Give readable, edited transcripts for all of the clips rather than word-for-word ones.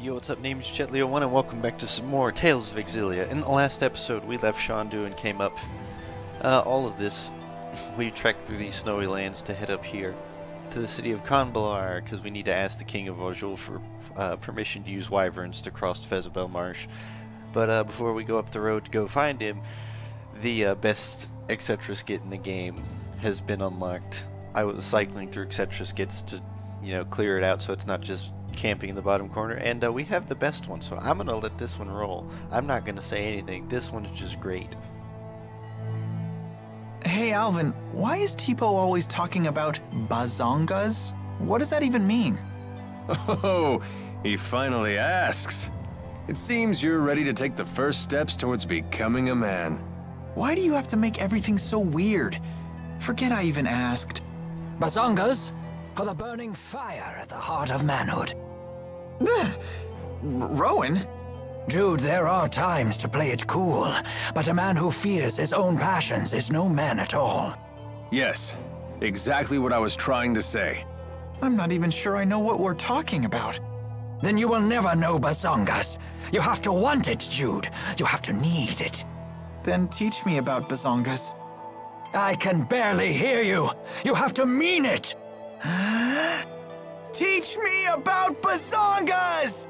Yo, what's up? Name's Chetleo1 and welcome back to some more Tales of Exilia. In the last episode, we left Shandu and came up all of this. We trekked through these snowy lands to head up here to the city of Kanbalar because we need to ask the King of Auj Oule for permission to use wyverns to cross Fezabel Marsh. But before we go up the road to go find him, the best Etc. skit in the game has been unlocked. I was cycling through Etc. skits to, clear it out so it's not just camping in the bottom corner, and we have the best one, so I'm gonna let this one roll. I'm not gonna say anything. This one's just great. Hey Alvin, why is Tipo always talking about bazongas? What does that even mean? Oh, he finally asks. It seems you're ready to take the first steps towards becoming a man. Why do you have to make everything so weird? Forget I even asked. Bazongas are the burning fire at the heart of manhood. Rowan? Jude, there are times to play it cool, but a man who fears his own passions is no man at all. Yes, exactly what I was trying to say. I'm not even sure I know what we're talking about. Then you will never know bazongas. You have to want it, Jude. You have to need it. Then teach me about bazongas. I can barely hear you. You have to mean it. Teach me about bazongas!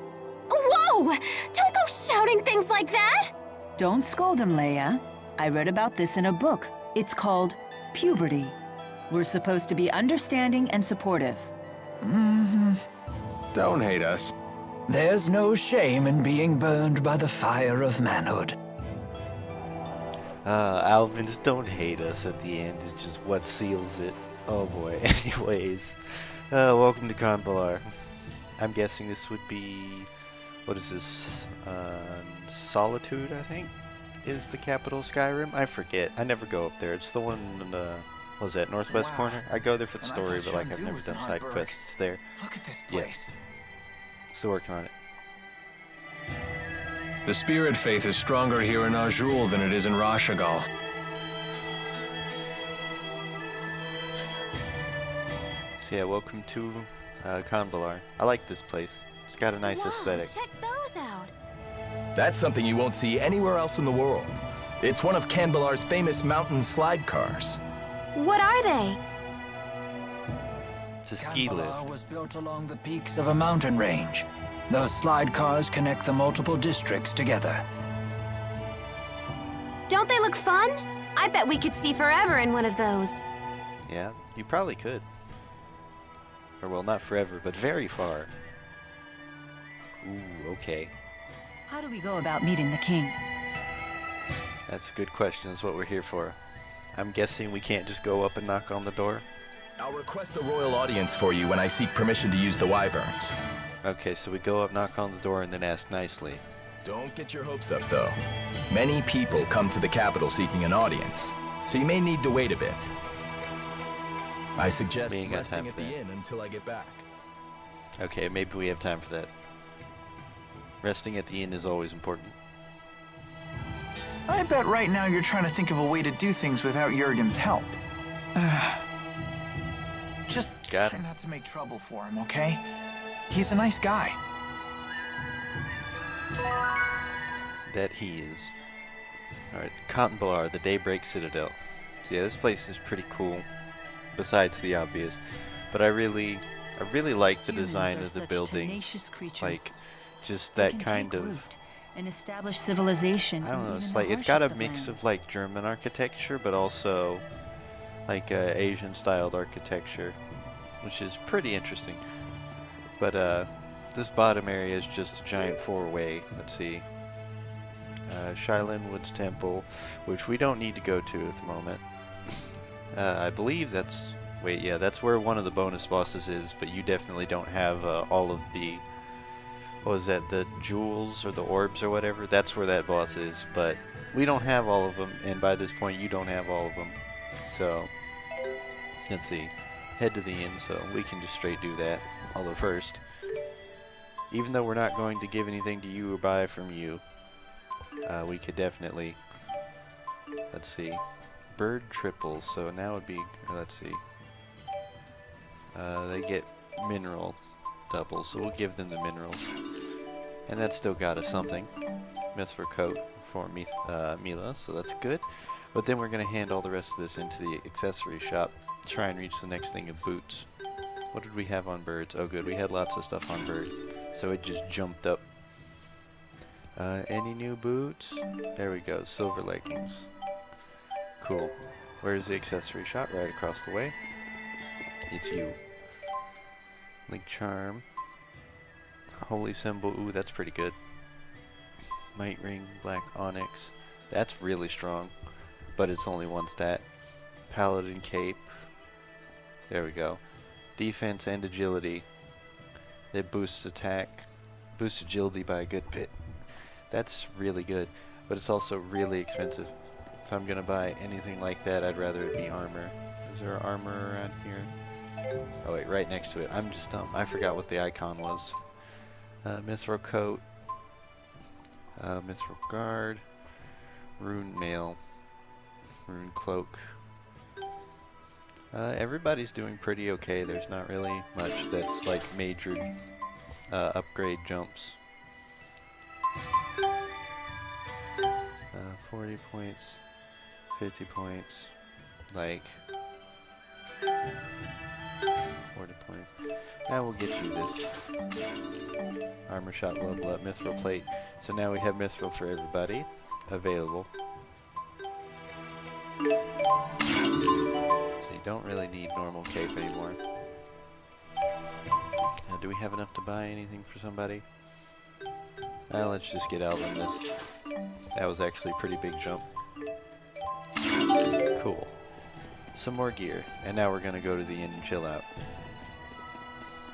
Whoa! Don't go shouting things like that! Don't scold him, Leia. I read about this in a book. It's called Puberty. We're supposed to be understanding and supportive. Don't hate us. There's no shame in being burned by the fire of manhood. Alvin's don't hate us at the end is just what seals it. Oh boy. Anyways, welcome to Kanbalar. I'm guessing this would be, what is this? Solitude, I think, is the capital of Skyrim. I forget. I never go up there. It's the one in the, what was that, northwest corner? I go there for the story, but like I've never done side quests there. Look at this place. Yeah. Still working on it. The spirit faith is stronger here in Auj Oule than it is in Rashagal. So yeah, welcome to Kanbalar. I like this place. It's got a nice aesthetic. Check those out. That's something you won't see anywhere else in the world. It's one of Kanbalar's famous mountain slide cars. What are they? It's a ski Kanbalar lift. was built along the peaks of a mountain range. Those slide cars connect the multiple districts together. Don't they look fun? I bet we could see forever in one of those. Yeah, you probably could. Or well, not forever, but very far. Ooh, okay. How do we go about meeting the king? That's a good question. That's what we're here for. I'm guessing we can't just go up and knock on the door. I'll request a royal audience for you when I seek permission to use the wyverns. Okay, so we go up, knock on the door, and then ask nicely. Don't get your hopes up, though. Many people come to the capital seeking an audience, so you may need to wait a bit. I suggest We ain't got resting time at for the that. inn until I get back. Okay, maybe we have time for that. Resting at the inn is always important. I bet right now you're trying to think of a way to do things without Jurgen's help. Just Got try it. not to make trouble for him, okay? He's a nice guy. That he is. Alright, Kanbalar, the Daybreak Citadel. So yeah, this place is pretty cool, besides the obvious. But I really like the design of the buildings. Like, just that kind of, and establish civilization. I don't know, it's like, it's got a mix of like German architecture, but also like Asian styled architecture, which is pretty interesting. But this bottom area is just a giant four-way. Let's see. Shailin Woods Temple, which we don't need to go to at the moment. I believe that's, wait, yeah, that's where one of the bonus bosses is, but you definitely don't have all of the, what was that, the jewels or the orbs or whatever. That's where that boss is, but we don't have all of them, and by this point you don't have all of them. So, let's see. Head to the inn, so we can just straight do that. Although first, even though we're not going to give anything to you or buy from you, we could definitely, let's see, bird triples, so now would be, let's see, they get mineral doubles, so we'll give them the minerals. And that still got us something. Mithril coat for Mila, so that's good. But then we're going to hand all the rest of this into the accessory shop. Try and reach the next thing of boots. What did we have on birds? Oh good, we had lots of stuff on bird. So it just jumped up. Any new boots? There we go, silver leggings. Cool. Where's the accessory shop? Right across the way. It's you. Link charm. Holy symbol. Ooh, that's pretty good. Might ring, black onyx. That's really strong. But it's only one stat. Paladin cape. There we go. Defense and agility. It boosts attack. Boosts agility by a good bit. That's really good. But it's also really expensive. If I'm gonna buy anything like that, I'd rather it be armor. Is there armor around here? Oh wait, right next to it. I'm just dumb. I forgot what the icon was. Mithril coat. Mithril guard. Rune mail. Rune cloak. Everybody's doing pretty okay. There's not really much that's like major upgrade jumps. 40 points, 50 points, like 40 points. Now we'll get you this. Armor shot level up, mithril plate. So now we have mithril for everybody available. So you don't really need normal cape anymore. Now, do we have enough to buy anything for somebody? Let's just get Alvin this. That was actually a pretty big jump. Cool. Some more gear. And now we're gonna go to the inn and chill out.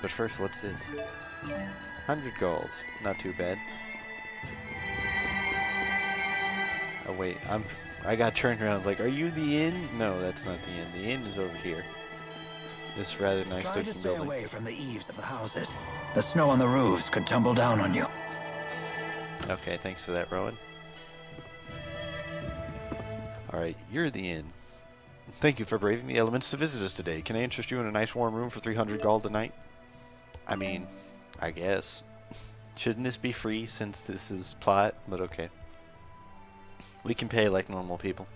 But first, what's this? 100 gold. Not too bad. Oh wait, I got turned around. I was like, are you the inn? No, that's not the inn. The inn is over here. This rather nice Try looking to stay building. away from the eaves of the houses. The snow on the roofs could tumble down on you. Okay, thanks for that, Rowan. Alright, you're the inn. Thank you for braving the elements to visit us today. Can I interest you in a nice warm room for 300 gold a night? I mean, I guess. Shouldn't this be free since this is plot? But okay. We can pay like normal people.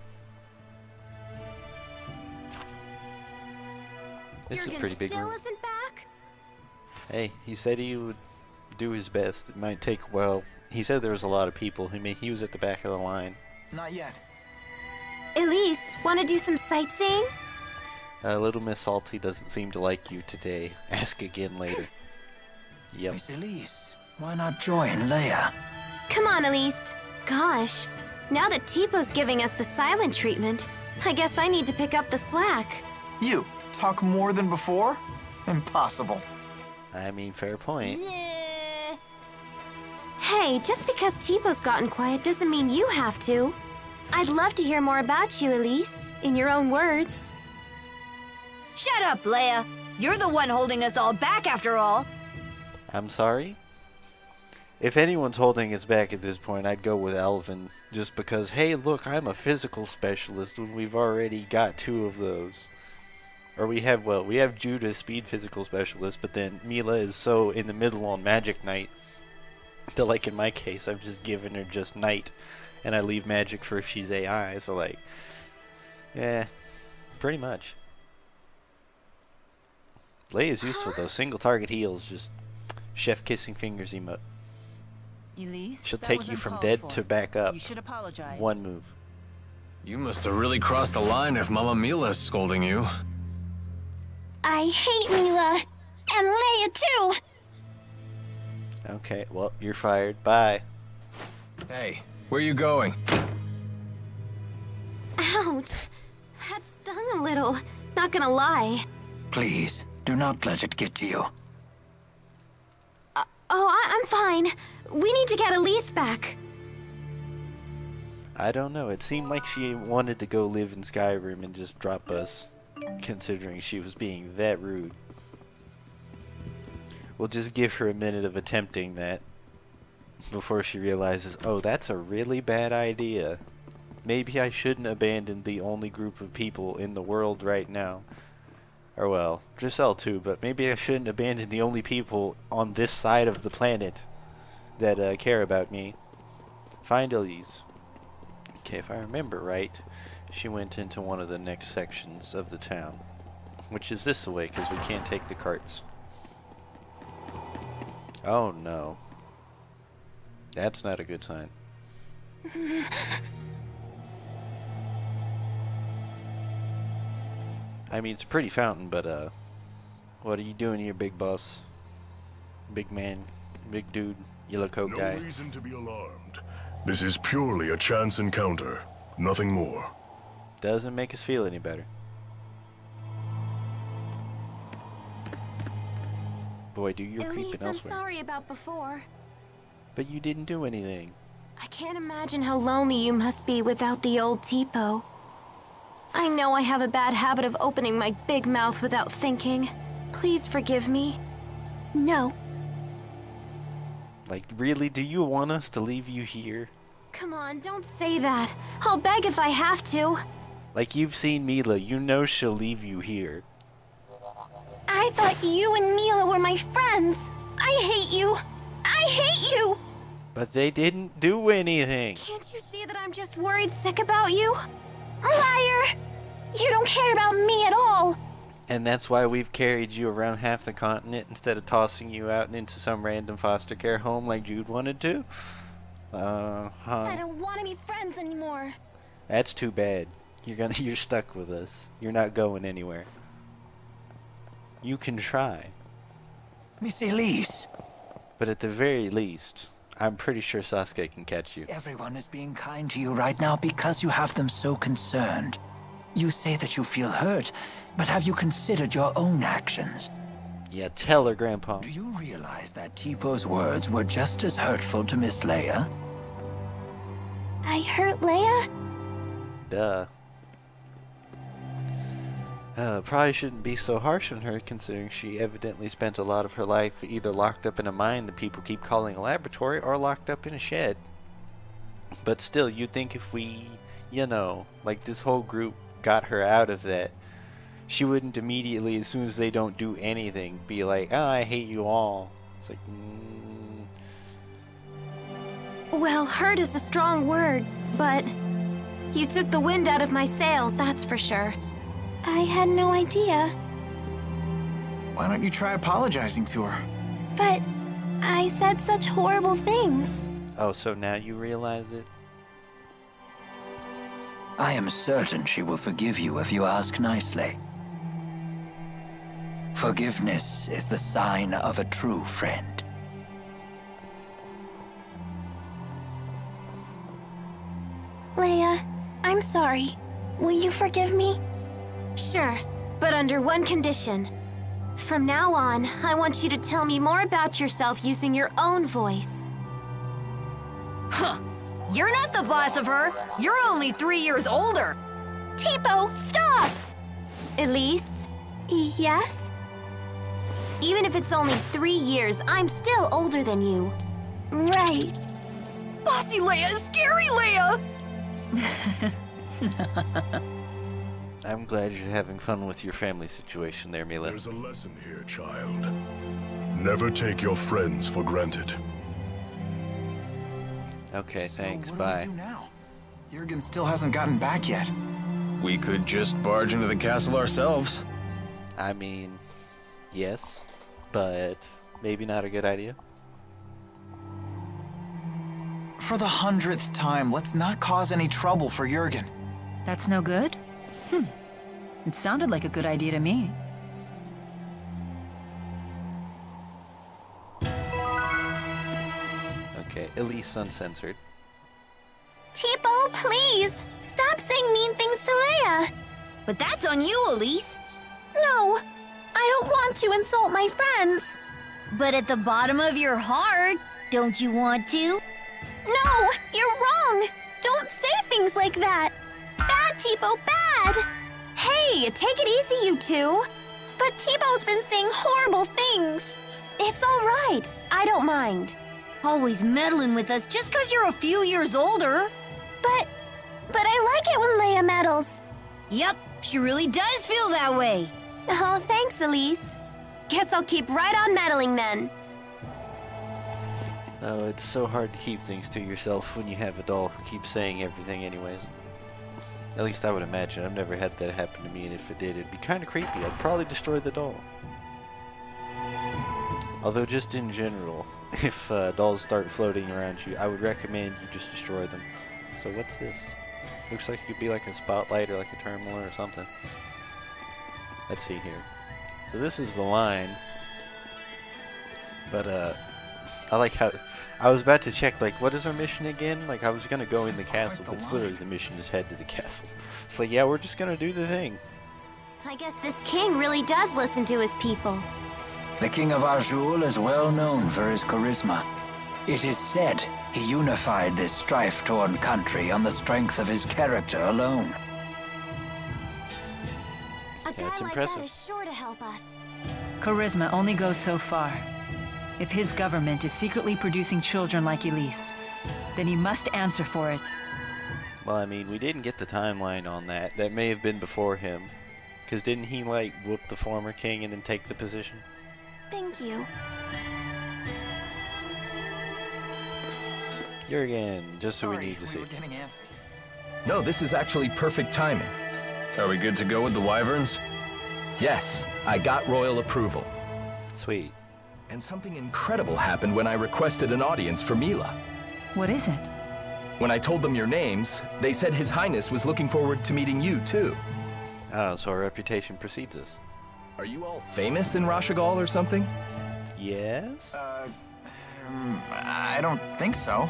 This is a pretty big room. still isn't back? Hey, he said he would do his best. It might take, well, he said there was a lot of people. He was at the back of the line. Not yet. Elise, want to do some sightseeing? Little Miss Salty doesn't seem to like you today. Ask again later. Yep. Miss Elise, why not join Leia? Come on, Elise. Gosh, now that Tipo's giving us the silent treatment, I guess I need to pick up the slack. You talk more than before? Impossible. I mean, fair point. Yeah. Hey, just because Tipo's gotten quiet doesn't mean you have to. I'd love to hear more about you, Elise, in your own words. Shut up, Leia. You're the one holding us all back after all. I'm sorry? If anyone's holding us back at this point, I'd go with Alvin. Just because, hey, look, I'm a physical specialist when we've already got 2 of those. Or we have Judah, speed physical specialist, but then Mila is so in the middle on Magic Knight that, like, in my case, I'm just giving her just Knight, and I leave Magic for if she's AI, so, like, yeah, pretty much. Leia's useful, though. Single target heals, just chef-kissing fingers emote. Elise, She'll that take was you from uncalled dead for. to back up. You should apologize. One move. You must have really crossed the line if Mama Mila's scolding you. I hate Mila. And Leia, too. Okay, well, you're fired. Bye. Hey, where you going? Ouch. That stung a little. Not gonna lie. Please, do not let it get to you. I'm fine. We need to get Elise back. I don't know. It seemed like she wanted to go live in Skyrim and just drop us, considering she was being that rude. We'll just give her a minute of attempting that before she realizes, oh, that's a really bad idea. Maybe I shouldn't abandon the only group of people in the world right now. Or, well, Drissel too, but maybe I shouldn't abandon the only people on this side of the planet that care about me. Find Elise. Okay, if I remember right, she went into one of the next sections of the town, which is this way because we can't take the carts. Oh no. That's not a good sign. I mean, it's a pretty fountain, but what are you doing here, big boss? Big man, big dude, yellow coat guy. No reason to be alarmed. This is purely a chance encounter, nothing more. Doesn't make us feel any better. Boy, do you're Elise, creeping I'm elsewhere. sorry about before. But you didn't do anything. I can't imagine how lonely you must be without the old Tipo. I know I have a bad habit of opening my big mouth without thinking. Please forgive me. No. Like, really? Do you want us to leave you here? Come on, don't say that. I'll beg if I have to. Like, you've seen Mila. You know she'll leave you here. I thought you and Mila were my friends. I hate you. I hate you. But they didn't do anything. Can't you see that I'm just worried sick about you? Liar! You don't care about me at all. And that's why we've carried you around half the continent instead of tossing you out into some random foster care home like Jude wanted to? I don't want to be friends anymore. That's too bad. You're stuck with us. You're not going anywhere. You can try. Miss Elise. But at the very least, I'm pretty sure Sasuke can catch you. Everyone is being kind to you right now because you have them so concerned. You say that you feel hurt, but have you considered your own actions? Yeah, tell her, Grandpa. Do you realize that Tipo's words were just as hurtful to Miss Leia? I hurt Leia? Duh. Probably shouldn't be so harsh on her, considering she evidently spent a lot of her life either locked up in a mine that people keep calling a laboratory or locked up in a shed. But still, you'd think if we, you know, like this whole group got her out of that, she wouldn't immediately, as soon as they don't do anything, be like, oh, I hate you all. It's like, Well, hurt is a strong word, but you took the wind out of my sails, that's for sure. I had no idea. Why don't you try apologizing to her? But I said such horrible things. Oh, so now you realize it? I am certain she will forgive you if you ask nicely. Forgiveness is the sign of a true friend. Leia, I'm sorry. Will you forgive me? Sure, but under one condition. From now on, I want you to tell me more about yourself using your own voice. Huh. You're not the boss of her. You're only 3 years older. Tipo, stop! Elise? Yes? Even if it's only 3 years, I'm still older than you. Right. Bossy Leia, scary Leia! I'm glad you're having fun with your family situation there, Mila. There's a lesson here, child. Never take your friends for granted. Okay, thanks, So what bye. do we do now? Jurgen still hasn't gotten back yet. We could just barge into the castle ourselves. I mean, yes, but maybe not a good idea. For the 100th time, let's not cause any trouble for Jurgen. That's no good? It sounded like a good idea to me. Okay, Elise Uncensored. Tipo, please! Stop saying mean things to Leia! But that's on you, Elise. No! I don't want to insult my friends! But at the bottom of your heart, don't you want to? No! You're wrong! Don't say things like that! Bad, Tipo, bad! Hey, take it easy, you two! But Tipo's been saying horrible things! It's alright. I don't mind. Always meddling with us just 'cause you're a few years older. But I like it when Leia meddles. Yep, she really does feel that way. Oh, thanks, Elise. Guess I'll keep right on meddling then. Oh, it's so hard to keep things to yourself when you have a doll who keeps saying everything anyways. At least I would imagine. I've never had that happen to me, and if it did, it'd be kind of creepy. I'd probably destroy the doll. Although, just in general, if dolls start floating around you, I would recommend you just destroy them. So what's this? Looks like it could be like a spotlight or like a terminal or something. Let's see here. So this is the line. But, I like how... I was about to check, like, what is our mission again? Like, I was gonna go in the castle, but it's literally the mission is head to the castle. It's like, yeah, we're just gonna do the thing. I guess this king really does listen to his people. The king of Auj Oule is well known for his charisma. It is said he unified this strife-torn country on the strength of his character alone. A guy That's like impressive. that is sure to help us. Charisma only goes so far. If his government is secretly producing children like Elise, then he must answer for it. Well, I mean, we didn't get the timeline on that. That may have been before him. Because didn't he, like, whoop the former king and then take the position? Thank you. Jurgen, just so we Sorry, need to see. were getting antsy. No, this is actually perfect timing. Are we good to go with the wyverns? Yes, I got royal approval. Sweet. And something incredible happened when I requested an audience for Mila. What is it? When I told them your names, they said His Highness was looking forward to meeting you, too. Oh, so our reputation precedes us. Are you all famous in Rashagal or something? Yes? I don't think so.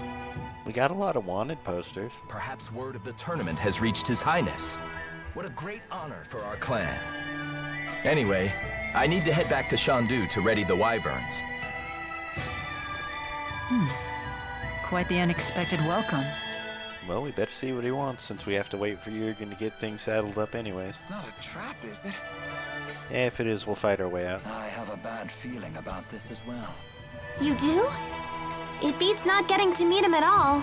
We got a lot of wanted posters. Perhaps word of the tournament has reached His Highness. What a great honor for our clan. Anyway, I need to head back to Shandu to ready the wyverns. Quite the unexpected welcome. Well, we better see what he wants since we have to wait for Jurgen to get things saddled up anyways. It's not a trap, is it? Yeah, if it is, we'll fight our way out. I have a bad feeling about this as well. You do? It beats not getting to meet him at all.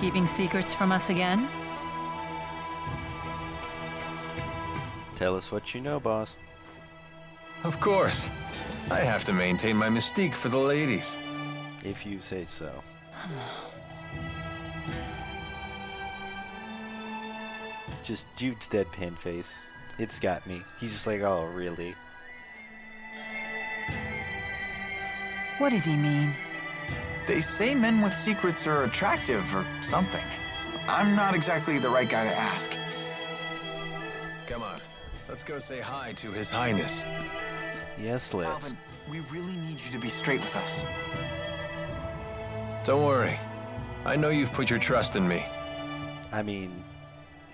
Keeping secrets from us again? Tell us what you know, boss. Of course. I have to maintain my mystique for the ladies. If you say so. Just Jude's deadpan face. It's got me. He's just like, oh, really? What does he mean? They say men with secrets are attractive or something. I'm not exactly the right guy to ask. Come on. Let's go say hi to His Highness. Yes, let's. Alvin, we really need you to be straight with us. Don't worry. I know you've put your trust in me. I mean,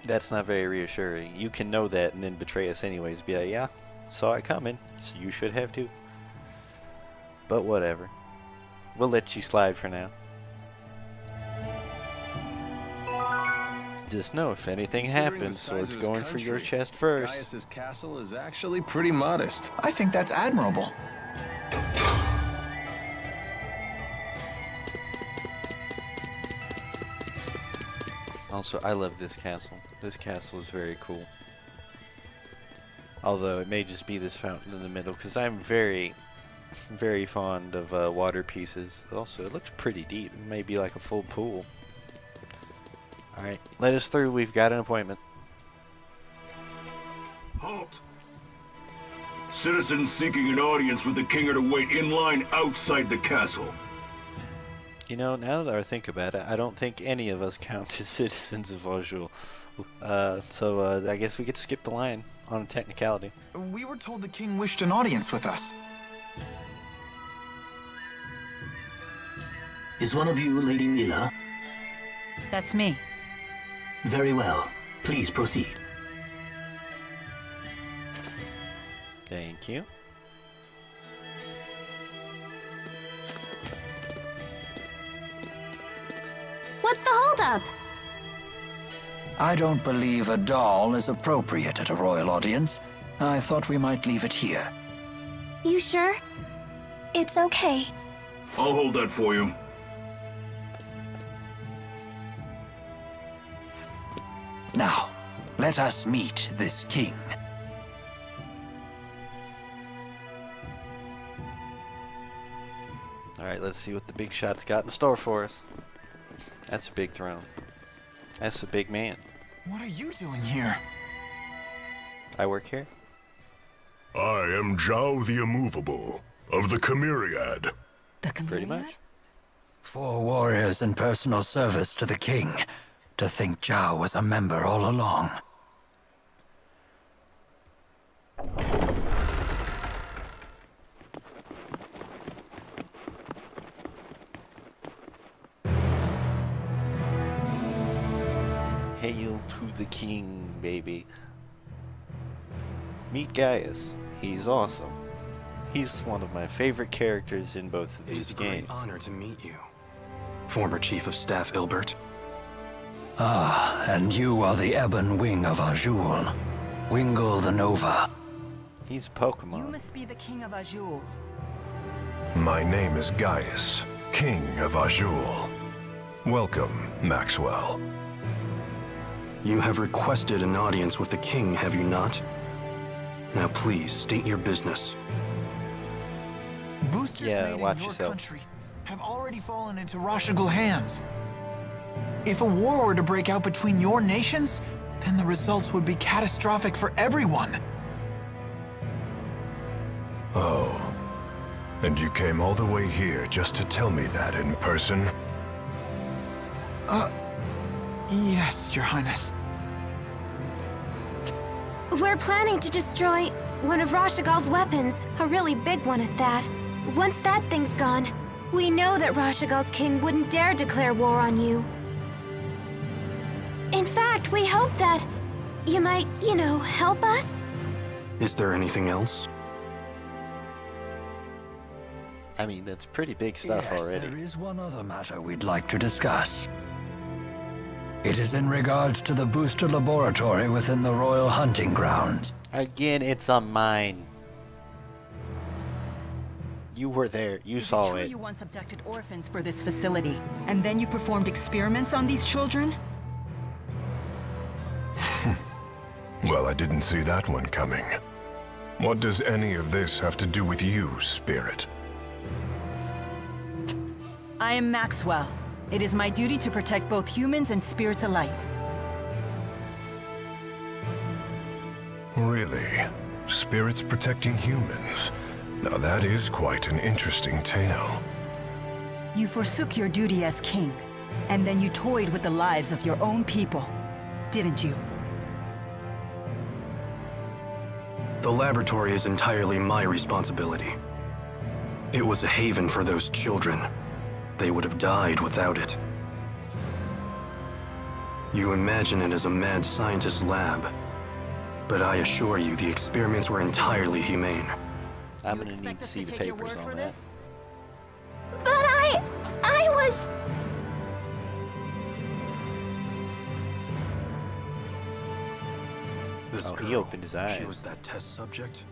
that's not very reassuring. You can know that and then betray us anyways. Be like, yeah, saw it coming, so you should have too. But whatever. We'll let you slide for now. Just know if anything happens, Sword's going for your chest first. Gaius's castle is actually pretty modest. I think that's admirable. Also, I love this castle. This castle is very cool. Although it may just be this fountain in the middle, because I'm very fond of water pieces. Also, it looks pretty deep. It may be like a full pool. Alright, let us through. We've got an appointment. Halt! Citizens seeking an audience with the king are to wait in line outside the castle. You know, now that I think about it, I don't think any of us count as citizens of Auj Oule. So I guess we get to skip the line on a technicality. We were told the king wished an audience with us. Is one of you Lady Mila? That's me. Very well. Please proceed. Thank you. What's the holdup? I don't believe a doll is appropriate at a royal audience. I thought we might leave it here. You sure? It's okay. I'll hold that for you. Now, let us meet this king. Alright, let's see what the big shot's got in store for us. That's a big throne. That's a big man. What are you doing here? I work here. I am Zhao the Immovable, of the Chimeriad. Pretty much. 4 warriors in personal service to the king. To think Zhao was a member all along. Hail to the king, baby. Meet Gaius. He's awesome. He's one of my favorite characters in both of these games. It is a great honor to meet you, former Chief of Staff Ilbert. Ah, and you are the ebon wing of Auj Oule, Wingle the Nova. He's a Pokemon. You must be the king of Auj Oule. My name is Gaius, King of Auj Oule. Welcome, Maxwell. You have requested an audience with the king, have you not? Now please, state your business. Boosters made in your country have already fallen into Rashigal hands. If a war were to break out between your nations, then the results would be catastrophic for everyone. Oh. And you came all the way here just to tell me that in person? Yes, Your Highness. We're planning to destroy one of Rashigal's weapons, a really big one at that. Once that thing's gone, we know that Rashigal's king wouldn't dare declare war on you. In fact, we hope that you might, help us? Is there anything else? I mean, that's pretty big stuff already. There is one other matter we'd like to discuss. It is in regards to the booster laboratory within the Royal Hunting Grounds. Again, it's a mine. You were there. You saw it. You once abducted orphans for this facility, and then you performed experiments on these children? Well, I didn't see that one coming. What does any of this have to do with you, Spirit? I am Maxwell. It is my duty to protect both humans and spirits alike. Really? Spirits protecting humans? Now that is quite an interesting tale. You forsook your duty as king, and then you toyed with the lives of your own people, didn't you? The laboratory is entirely my responsibility. It was a haven for those children. They would have died without it. You imagine it as a mad scientist's lab, but I assure you the experiments were entirely humane. I'm gonna need to see the papers on that. But I was... Oh, he opened his eyes. She was that test subject?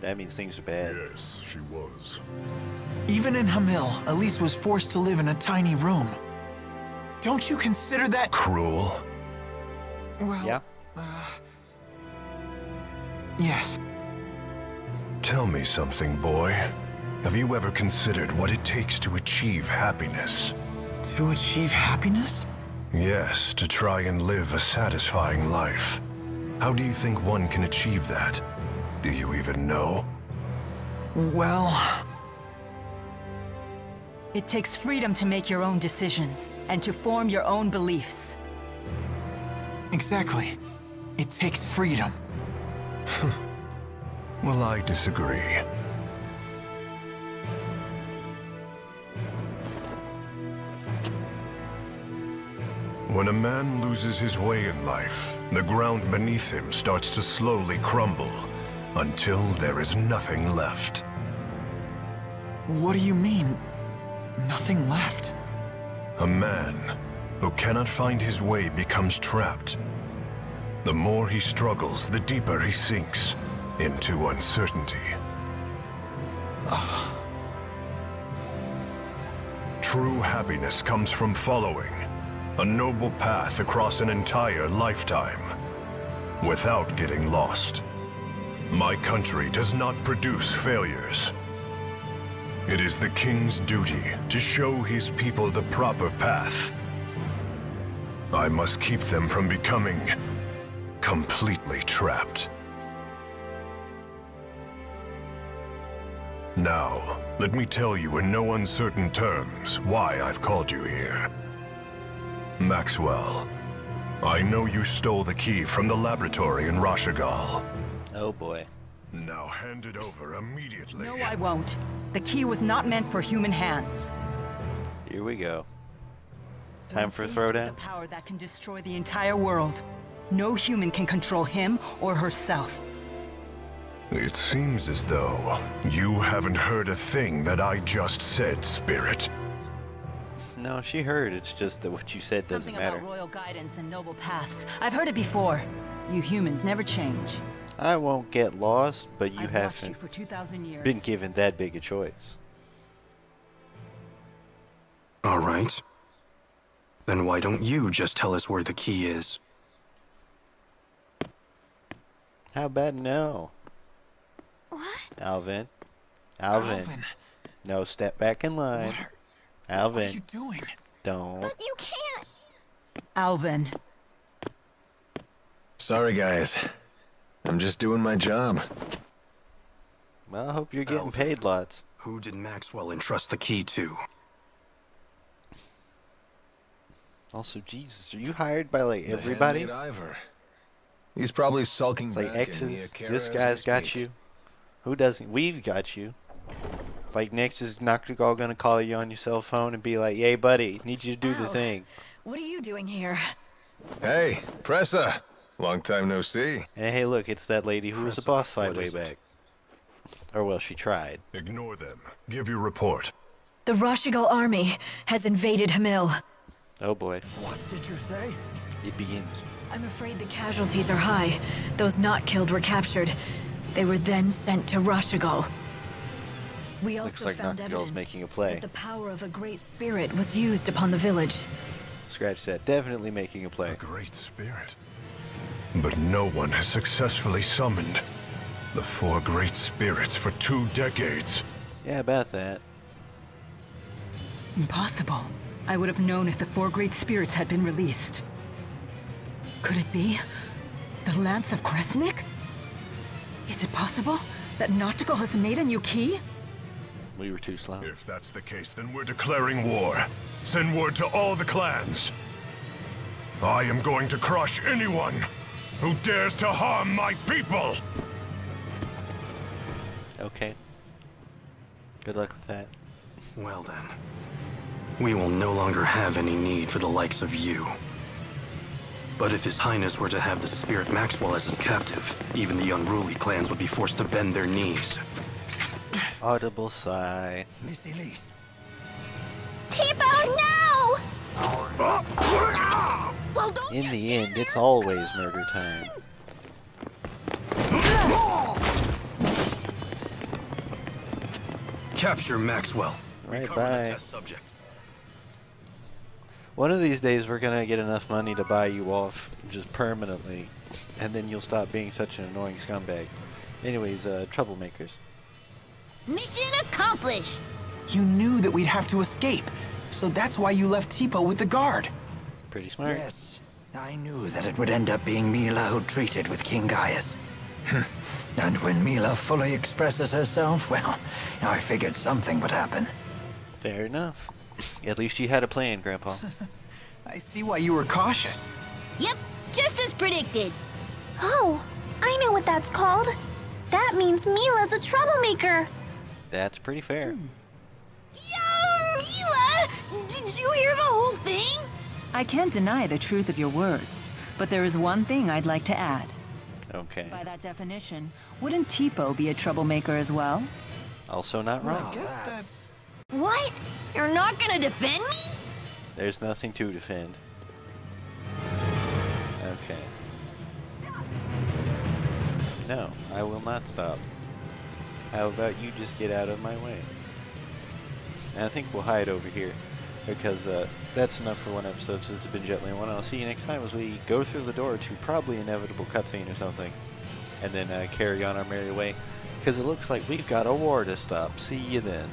That means things are bad. Yes, she was. Even in Hamil, Elise was forced to live in a tiny room. Don't you consider that cruel? Well, yeah. Yes. Tell me something, boy. Have you ever considered what it takes to achieve happiness? To achieve happiness? Yes, to try and live a satisfying life. How do you think one can achieve that? Do you even know? Well... It takes freedom to make your own decisions, and to form your own beliefs. Exactly. It takes freedom. Well, I disagree. When a man loses his way in life, the ground beneath him starts to slowly crumble, until there is nothing left. What do you mean, nothing left? A man who cannot find his way becomes trapped. The more he struggles, the deeper he sinks into uncertainty. True happiness comes from following a noble path across an entire lifetime, without getting lost. My country does not produce failures. It is the king's duty to show his people the proper path. I must keep them from becoming completely trapped. Now, let me tell you in no uncertain terms why I've called you here. Maxwell, I know you stole the key from the laboratory in Rashagal. Oh boy. Now hand it over immediately. No, I won't. The key was not meant for human hands. Here we go. Time for a throwdown? The power that can destroy the entire world. No human can control him or herself. It seems as though you haven't heard a thing that I just said, Spirit. No, she heard. It's just that what you said doesn't matter. Something about royal guidance and noble paths. I've heard it before. You humans never change. I won't get lost, but you I've haven't watched you for 2,000 years. been given that big a choice. All right. Then why don't you just tell us where the key is? How about no? What? Alvin. Alvin. No, step back in line. Alvin. What are you doing? Don't. But you can't. Alvin. Sorry, guys. I'm just doing my job. Well, I hope you're getting paid lots. Who did Maxwell entrust the key to? Also, Jesus, are you hired by, like, everybody? The handmaid Ivor. He's probably sulking It's like back in the exes. Akara This as guy's we got speak. you. Who doesn't? We've got you. Like, next is not all gonna call you on your cell phone and be like, "Yay, buddy, need you to do the thing." What are you doing here? Hey, Pressa. Long time no see. And hey, look, it's that lady who was the boss fight what way is it? back. Or, well, she tried. Ignore them. Give your report. The Rashagal army has invaded Hamil. Oh boy. What did you say? It begins. I'm afraid the casualties are high. Those not killed were captured. They were then sent to Rashagal. We Looks also like found Noctigal's evidence making a play. that the power of a great spirit was used upon the village. Scratch that. Definitely making a play. A great spirit. But no one has successfully summoned the 4 great spirits for 2 decades. Yeah, about that. Impossible. I would have known if the 4 great spirits had been released. Could it be the Lance of Kresnik? Is it possible that Noctigal has made a new key? We were too slow. If that's the case, then we're declaring war. Send word to all the clans. I am going to crush anyone who dares to harm my people! Okay. Good luck with that. Well then, we will no longer have any need for the likes of you. But if His Highness were to have the Spirit Maxwell as his captive, even the unruly clans would be forced to bend their knees. Audible sigh. Miss Elise. Tipo, no! Well, don't In the end, it's always murder time. Capture Maxwell. Right, Recover the bye. test subject. One of these days, we're gonna get enough money to buy you off just permanently, and then you'll stop being such an annoying scumbag. Anyways, troublemakers. Mission accomplished. You knew that we'd have to escape, so that's why you left Tipo with the guard. Pretty smart. Yes, I knew that it would end up being Mila who treated with King Gaius. And when Mila fully expresses herself, well, I figured something would happen. Fair enough. At least you had a plan, Grandpa. I see why you were cautious. Yep, just as predicted. Oh, I know what that's called. That means Mila's a troublemaker. That's pretty fair. Yo, Mila! Did you hear the whole thing? I can't deny the truth of your words, but there is one thing I'd like to add. Okay. By that definition, wouldn't Tipo be a troublemaker as well? Also not wrong. That's... What? You're not gonna defend me? There's nothing to defend. Okay. No, I will not stop. How about you just get out of my way? And I think we'll hide over here, because that's enough for one episode. So this has been Gently One. I'll see you next time as we go through the door to probably inevitable cutscene or something, and then carry on our merry way, because it looks like we've got a war to stop. See you then.